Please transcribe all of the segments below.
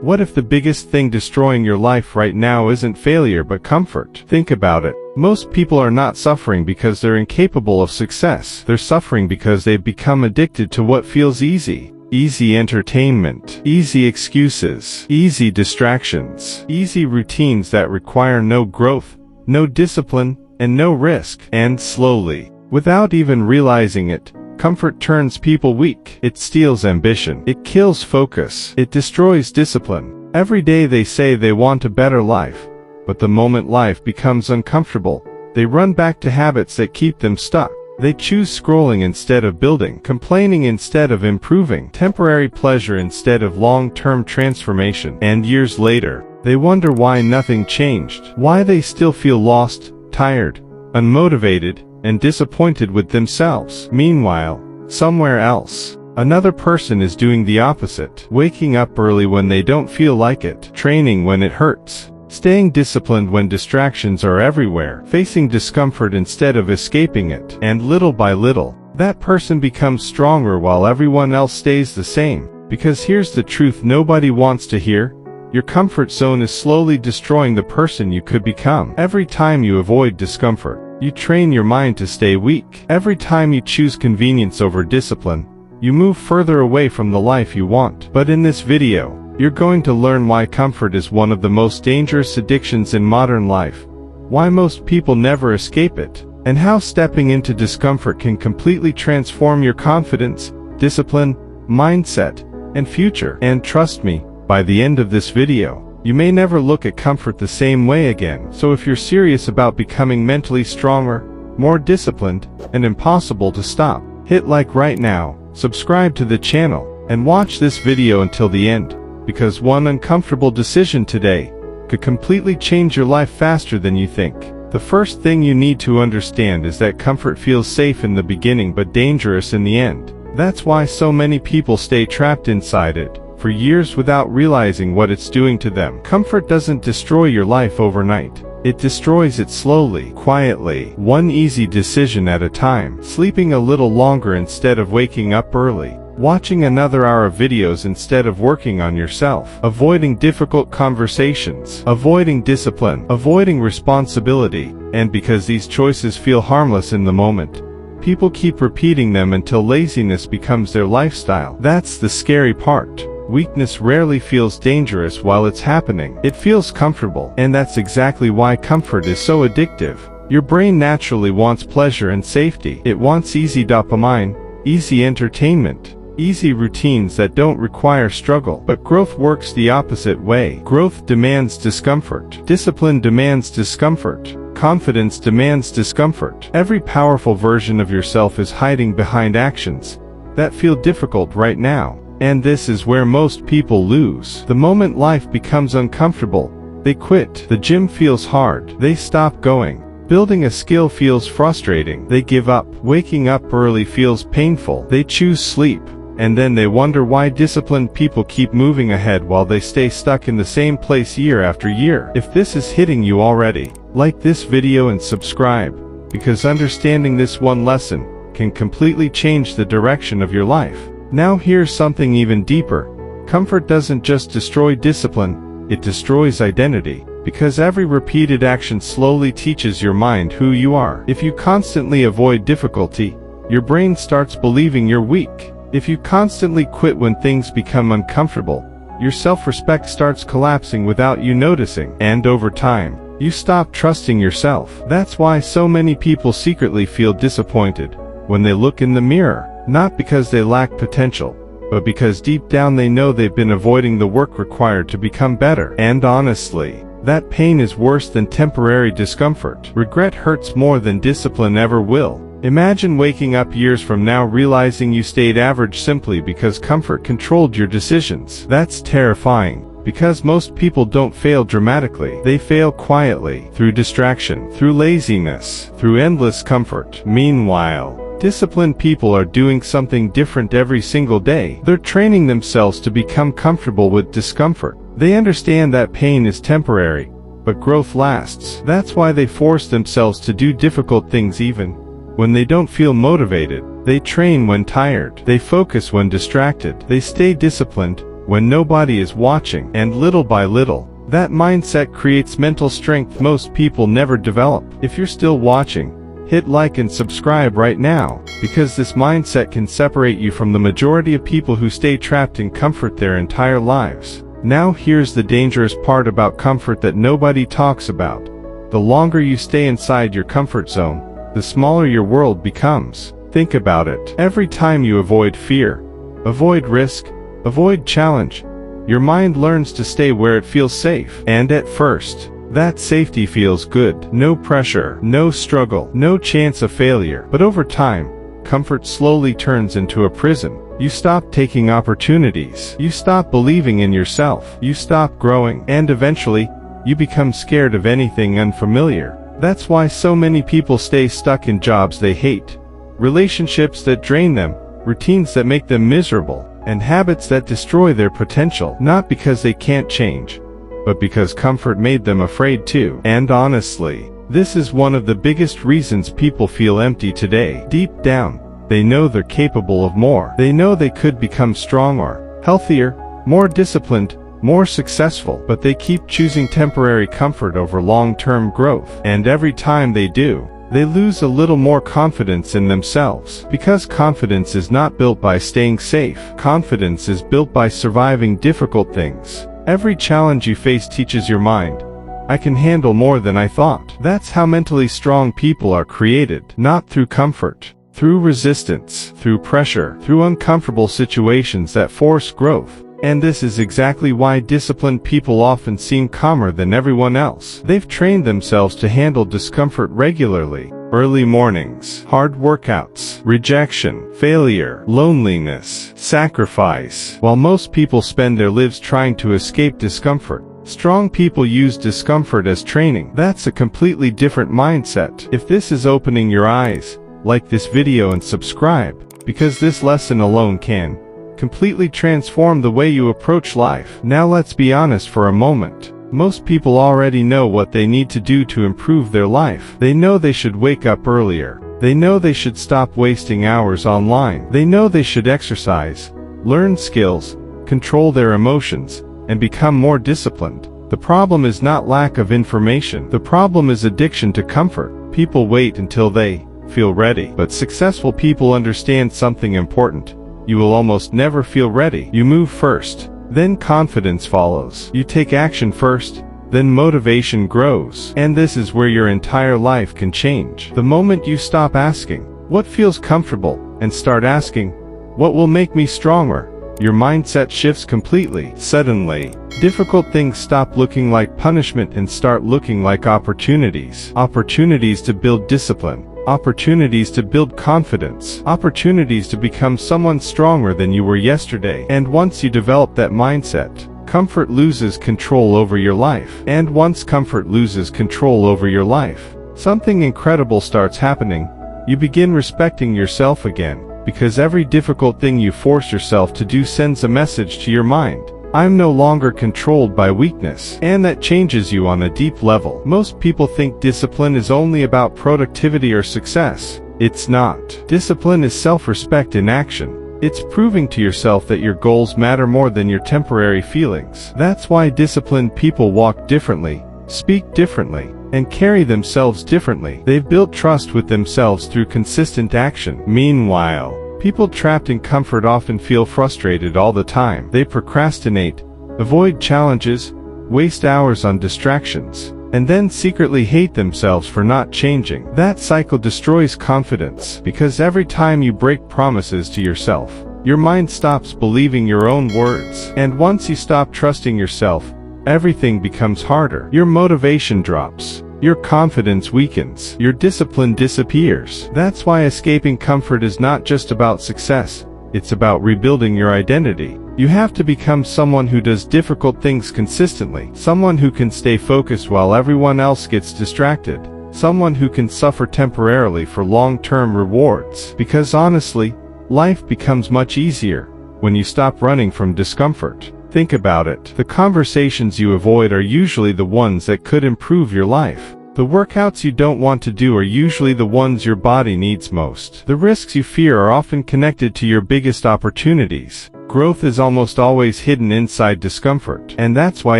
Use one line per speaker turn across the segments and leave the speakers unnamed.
What if the biggest thing destroying your life right now isn't failure but comfort? Think about it. Most people are not suffering because they're incapable of success. They're suffering because they've become addicted to what feels easy. Easy entertainment, easy excuses, easy distractions, easy routines that require no growth, no discipline, and no risk. And slowly, without even realizing it, comfort turns people weak. It steals ambition. It kills focus. It destroys discipline. Every day they say they want a better life, but the moment life becomes uncomfortable, they run back to habits that keep them stuck. They choose scrolling instead of building, complaining instead of improving, temporary pleasure instead of long-term transformation. And years later, they wonder why nothing changed, why they still feel lost, tired, unmotivated, and disappointed with themselves. Meanwhile, somewhere else, another person is doing the opposite, waking up early when they don't feel like it, training when it hurts, staying disciplined when distractions are everywhere, facing discomfort instead of escaping it. And little by little, that person becomes stronger while everyone else stays the same. Because here's the truth nobody wants to hear: your comfort zone is slowly destroying the person you could become. Every time you avoid discomfort, you train your mind to stay weak. Every time you choose convenience over discipline, you move further away from the life you want. But in this video, you're going to learn why comfort is one of the most dangerous addictions in modern life, why most people never escape it, and how stepping into discomfort can completely transform your confidence, discipline, mindset, and future. And trust me, by the end of this video, you may never look at comfort the same way again. So if you're serious about becoming mentally stronger, more disciplined, and impossible to stop, hit like right now, subscribe to the channel, and watch this video until the end, because one uncomfortable decision today could completely change your life faster than you think. The first thing you need to understand is that comfort feels safe in the beginning but dangerous in the end. That's why so many people stay trapped inside it for years without realizing what it's doing to them. Comfort doesn't destroy your life overnight. It destroys it slowly, quietly, one easy decision at a time. Sleeping a little longer instead of waking up early. Watching another hour of videos instead of working on yourself. Avoiding difficult conversations. Avoiding discipline. Avoiding responsibility. And because these choices feel harmless in the moment, people keep repeating them until laziness becomes their lifestyle. That's the scary part. Weakness rarely feels dangerous while it's happening. It feels comfortable. And that's exactly why comfort is so addictive. Your brain naturally wants pleasure and safety. It wants easy dopamine, easy entertainment, easy routines that don't require struggle. But growth works the opposite way. Growth demands discomfort. Discipline demands discomfort. Confidence demands discomfort. Every powerful version of yourself is hiding behind actions that feel difficult right now. And this is where most people lose. The moment life becomes uncomfortable, they quit. The gym feels hard, they stop going. Building a skill feels frustrating, they give up. Waking up early feels painful, they choose sleep. And then they wonder why disciplined people keep moving ahead while they stay stuck in the same place year after year. If this is hitting you already, like this video and subscribe, because understanding this one lesson can completely change the direction of your life. Now here's something even deeper. Comfort doesn't just destroy discipline, it destroys identity. Because every repeated action slowly teaches your mind who you are. If you constantly avoid difficulty, your brain starts believing you're weak. If you constantly quit when things become uncomfortable, your self-respect starts collapsing without you noticing. And over time, you stop trusting yourself. That's why so many people secretly feel disappointed when they look in the mirror. Not because they lack potential, but because deep down they know they've been avoiding the work required to become better. And honestly, that pain is worse than temporary discomfort. Regret hurts more than discipline ever will. Imagine waking up years from now realizing you stayed average simply because comfort controlled your decisions. That's terrifying. Because most people don't fail dramatically. They fail quietly, through distraction, through laziness, through endless comfort. Meanwhile, disciplined people are doing something different every single day. They're training themselves to become comfortable with discomfort. They understand that pain is temporary, but growth lasts. That's why they force themselves to do difficult things even when they don't feel motivated. They train when tired. They focus when distracted. They stay disciplined when nobody is watching, and little by little, that mindset creates mental strength most people never develop. If you're still watching, hit like and subscribe right now, because this mindset can separate you from the majority of people who stay trapped in comfort their entire lives. Now here's the dangerous part about comfort that nobody talks about. The longer you stay inside your comfort zone, the smaller your world becomes. Think about it. Every time you avoid fear, avoid risk, avoid challenge, your mind learns to stay where it feels safe. And at first, that safety feels good. No pressure, no struggle, no chance of failure. But over time, comfort slowly turns into a prison. You stop taking opportunities. You stop believing in yourself. You stop growing. And eventually, you become scared of anything unfamiliar. That's why so many people stay stuck in jobs they hate, relationships that drain them, routines that make them miserable, and habits that destroy their potential. Not because they can't change, but because comfort made them afraid to. And honestly, this is one of the biggest reasons people feel empty today. Deep down, they know they're capable of more. They know they could become stronger, healthier, more disciplined, more successful, but they keep choosing temporary comfort over long-term growth. And every time they do, they lose a little more confidence in themselves. Because confidence is not built by staying safe. Confidence is built by surviving difficult things. Every challenge you face teaches your mind, I can handle more than I thought. That's how mentally strong people are created. Not through comfort, through resistance, through pressure, through uncomfortable situations that force growth. And this is exactly why disciplined people often seem calmer than everyone else. They've trained themselves to handle discomfort regularly. Early mornings, hard workouts, rejection, failure, loneliness, sacrifice. While most people spend their lives trying to escape discomfort, strong people use discomfort as training. That's a completely different mindset. If this is opening your eyes, like this video and subscribe, because this lesson alone can completely transform the way you approach life. Now let's be honest for a moment. Most people already know what they need to do to improve their life. They know they should wake up earlier. They know they should stop wasting hours online. They know they should exercise, learn skills, control their emotions, and become more disciplined. The problem is not lack of information. The problem is addiction to comfort. People wait until they feel ready. But successful people understand something important. You will almost never feel ready. You move first, then confidence follows. You take action first, then motivation grows. And this is where your entire life can change. The moment you stop asking, what feels comfortable, and start asking, what will make me stronger, your mindset shifts completely. Suddenly, difficult things stop looking like punishment and start looking like opportunities. Opportunities to build discipline. Opportunities to build confidence. Opportunities to become someone stronger than you were yesterday. And once you develop that mindset, comfort loses control over your life. And once comfort loses control over your life, something incredible starts happening. You begin respecting yourself again, because every difficult thing you force yourself to do sends a message to your mind. I'm no longer controlled by weakness. And that changes you on a deep level. Most people think discipline is only about productivity or success. It's not. Discipline is self-respect in action. It's proving to yourself that your goals matter more than your temporary feelings. That's why disciplined people walk differently, speak differently, and carry themselves differently. They've built trust with themselves through consistent action. Meanwhile, people trapped in comfort often feel frustrated all the time. They procrastinate, avoid challenges, waste hours on distractions, and then secretly hate themselves for not changing. That cycle destroys confidence, because every time you break promises to yourself, your mind stops believing your own words. And once you stop trusting yourself, everything becomes harder. Your motivation drops. Your confidence weakens. Your discipline disappears. That's why escaping comfort is not just about success, it's about rebuilding your identity. You have to become someone who does difficult things consistently, someone who can stay focused while everyone else gets distracted, someone who can suffer temporarily for long-term rewards. Because honestly, life becomes much easier when you stop running from discomfort. Think about it. The conversations you avoid are usually the ones that could improve your life. The workouts you don't want to do are usually the ones your body needs most. The risks you fear are often connected to your biggest opportunities. Growth is almost always hidden inside discomfort. And that's why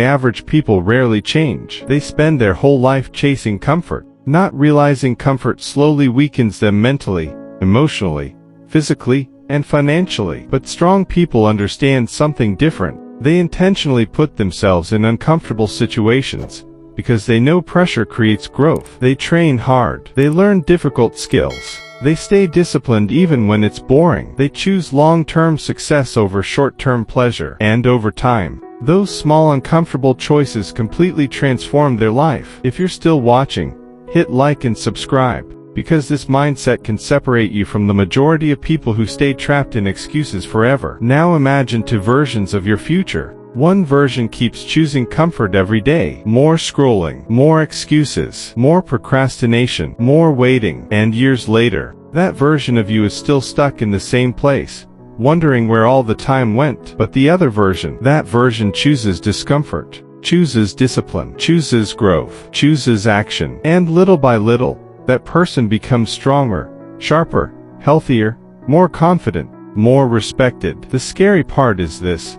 average people rarely change. They spend their whole life chasing comfort, not realizing comfort slowly weakens them mentally, emotionally, physically, and financially. But strong people understand something different. They intentionally put themselves in uncomfortable situations, because they know pressure creates growth. They train hard. They learn difficult skills. They stay disciplined even when it's boring. They choose long-term success over short-term pleasure. And over time, those small uncomfortable choices completely transform their life. If you're still watching, hit like and subscribe, because this mindset can separate you from the majority of people who stay trapped in excuses forever. Now imagine two versions of your future. One version keeps choosing comfort every day. More scrolling, more excuses, more procrastination, more waiting. And years later, that version of you is still stuck in the same place, wondering where all the time went. But the other version, that version chooses discomfort, chooses discipline, chooses growth, chooses action. And little by little, that person becomes stronger, sharper, healthier, more confident, more respected. The scary part is this.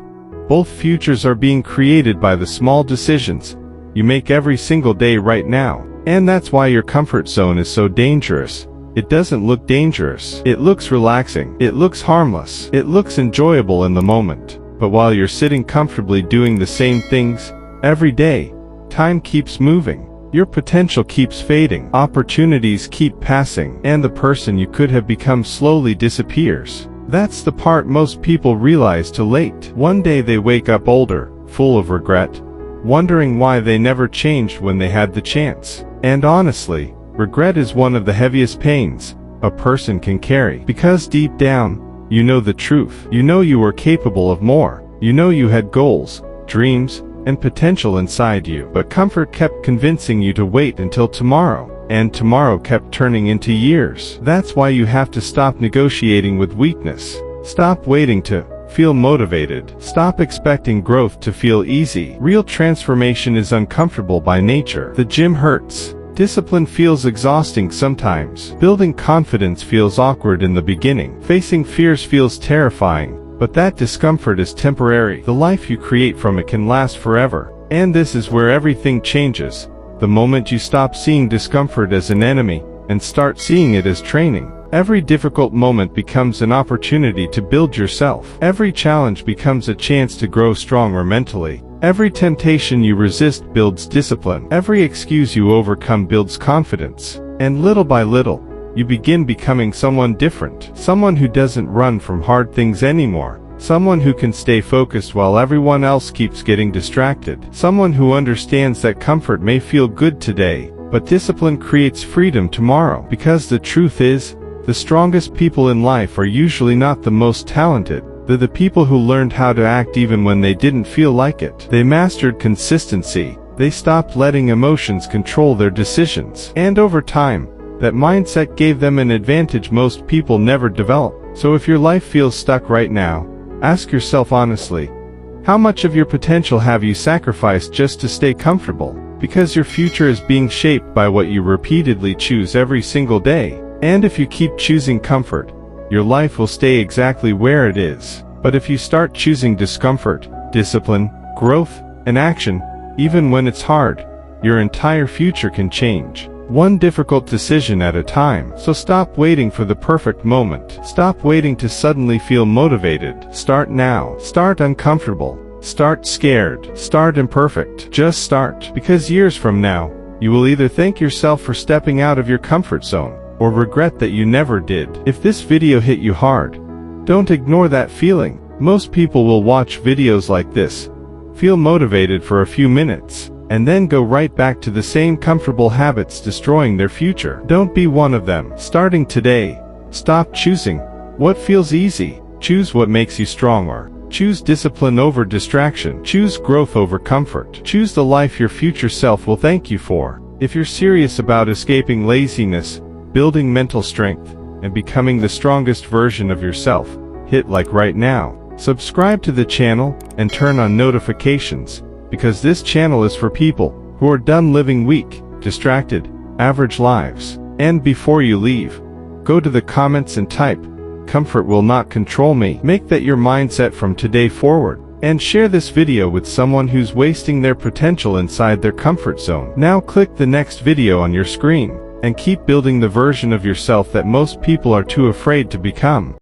Both futures are being created by the small decisions you make every single day right now. And that's why your comfort zone is so dangerous. It doesn't look dangerous. It looks relaxing. It looks harmless. It looks enjoyable in the moment. But while you're sitting comfortably doing the same things every day, time keeps moving. Your potential keeps fading. Opportunities keep passing. And the person you could have become slowly disappears. That's the part most people realize too late. One day they wake up older, full of regret, wondering why they never changed when they had the chance. And honestly, regret is one of the heaviest pains a person can carry. Because deep down, you know the truth. You know you were capable of more. You know you had goals, dreams, and potential inside you. But comfort kept convincing you to wait until tomorrow. And tomorrow kept turning into years. That's why you have to stop negotiating with weakness. Stop waiting to feel motivated. Stop expecting growth to feel easy. Real transformation is uncomfortable by nature. The gym hurts. Discipline feels exhausting sometimes. Building confidence feels awkward in the beginning. Facing fears feels terrifying. But that discomfort is temporary. The life you create from it can last forever. And this is where everything changes. The moment you stop seeing discomfort as an enemy, and start seeing it as training. Every difficult moment becomes an opportunity to build yourself. Every challenge becomes a chance to grow stronger mentally. Every temptation you resist builds discipline. Every excuse you overcome builds confidence. And little by little, you begin becoming someone different. Someone who doesn't run from hard things anymore. Someone who can stay focused while everyone else keeps getting distracted. Someone who understands that comfort may feel good today, but discipline creates freedom tomorrow. Because the truth is, the strongest people in life are usually not the most talented. They're the people who learned how to act even when they didn't feel like it. They mastered consistency. They stopped letting emotions control their decisions. And over time, that mindset gave them an advantage most people never develop. So if your life feels stuck right now, ask yourself honestly, how much of your potential have you sacrificed just to stay comfortable? Because your future is being shaped by what you repeatedly choose every single day. And if you keep choosing comfort, your life will stay exactly where it is. But if you start choosing discomfort, discipline, growth, and action, even when it's hard, your entire future can change. One difficult decision at a time. So stop waiting for the perfect moment. Stop waiting to suddenly feel motivated. Start now. Start uncomfortable. Start scared. Start imperfect. Just start. Because years from now, you will either thank yourself for stepping out of your comfort zone, or regret that you never did. If this video hit you hard, don't ignore that feeling. Most people will watch videos like this, feel motivated for a few minutes, and then go right back to the same comfortable habits, destroying their future. Don't be one of them. Starting today, stop choosing what feels easy. Choose what makes you stronger. Choose discipline over distraction. Choose growth over comfort. Choose the life your future self will thank you for. If you're serious about escaping laziness, building mental strength, and becoming the strongest version of yourself, hit like right now. Subscribe to the channel, and turn on notifications, because this channel is for people who are done living weak, distracted, average lives. And before you leave, go to the comments and type, Comfort will not control me. Make that your mindset from today forward. And share this video with someone who's wasting their potential inside their comfort zone. Now click the next video on your screen, and keep building the version of yourself that most people are too afraid to become.